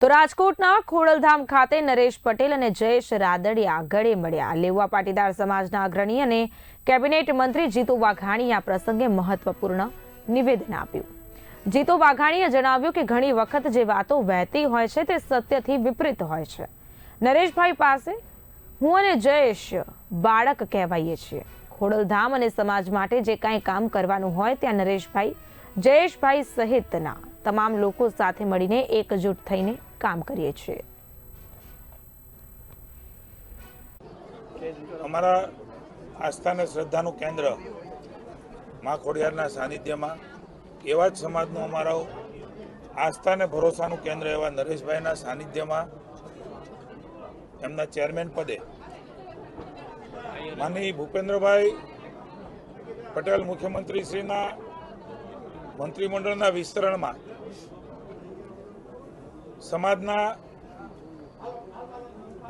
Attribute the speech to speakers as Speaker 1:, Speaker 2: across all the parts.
Speaker 1: તો રાજકોટના ખોડલધામ ખાતે નરેશ પટેલ અને જયેશ રાદડિયા ગળે મળ્યા। લેવા પાટીદાર સમાજના અગ્રણી અને કેબિનેટ મંત્રી જીતુ વાઘાણીએ આ પ્રસંગે મહત્વપૂર્ણ નિવેદન આપ્યું। જીતુ વાઘાણીએ જણાવ્યું કે ઘણી વખત જે વાતો વહેતી હોય છે તે સત્યથી વિપરીત હોય છે। નરેશભાઈ પાસે હું અને જયેશ બાળક કહેવાઈએ છીએ। ખોડલધામ અને સમાજ માટે જે કાંઈ કામ કરવાનું હોય ત્યાં નરેશભાઈ, જયેશભાઈ સહિતના તમામ લોકો સાથે મળીને એકજૂટ થઈને કામ કરીએ છીએ।
Speaker 2: અમારા આસ્થા અને શ્રદ્ધાનું કેન્દ્ર મા ખોડિયારના સાનિધ્યમાં એવા જ સમાજનું અમારું આસ્થા અને ભરોસાનું કેન્દ્ર એવા નરેશભાઈના સાનિધ્યમાં એમના ચેરમેન પદે માનનીય ભૂપેન્દ્રભાઈ પટેલ મુખ્યમંત્રીશ્રીના મંત્રીમંડળના વિસ્તરણમાં સમાજના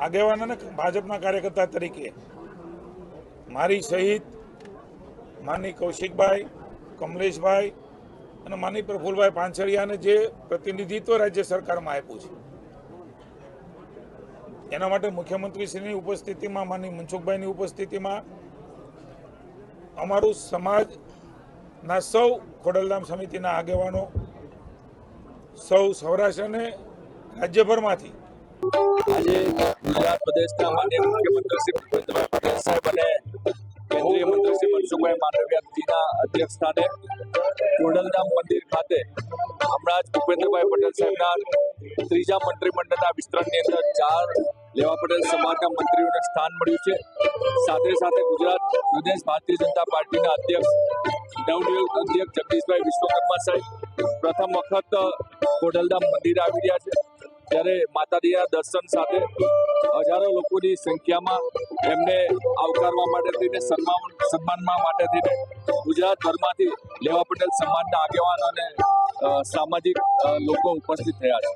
Speaker 2: આગેવાન અને ભાજપના કાર્યકર્તા તરીકે મારી સહિત માનની કૌશિકભાઈ, કમલેશભાઈ અને માનની પ્રફુલભાઈ પાંછડિયાને જે પ્રતિનિધિત્વ રાજ્ય સરકારમાં આપ્યું છે એના માટે મુખ્યમંત્રીશ્રીની ઉપસ્થિતિમાં, માનની મનસુખભાઈની ઉપસ્થિતિમાં અમારું સમાજના સૌ ખોડલધામ સમિતિના આગેવાનો, સૌ સૌરાષ્ટ્ર અને રાજ્યભરમાંથી
Speaker 3: આજે ગુજરાત પ્રદેશના માનનીય મુખ્યમંત્રી શ્રી ભૂપેન્દ્રભાઈ પટેલ સાહેબ અને કેન્દ્રીય મંત્રી શ્રી મનસુખભાઈ માંડવિયાજીના અધ્યક્ષસ્થાને ખોડલધામ મંદિર ખાતે હમણાં જ ભૂપેન્દ્રભાઈ પટેલ સાહેબના ત્રીજા મંત્રીમંડળના વિસ્તરણની અંદર 4 લેવા પટેલ સમાજના મંત્રીઓને સ્થાન મળ્યું છે। સાથે સાથે ગુજરાત પ્રદેશ ભારતીય જનતા પાર્ટીના અધ્યક્ષ નવનિયુક્ત અધ્યક્ષ જગદીશભાઈ વિશ્વકર્મા સાહેબ પ્રથમ વખત ખોડલધામ મંદિર આવી રહ્યા છે, ત્યારે માતાજીના દર્શન સાથે હજારો લોકોની સંખ્યામાં એમને આવકારવા માટે થઈને સન્માનવા માટે થઈને ગુજરાતભરમાંથી લેવા પટેલ સમાજના આગેવાનો અને સામાજિક લોકો ઉપસ્થિત થયા છે।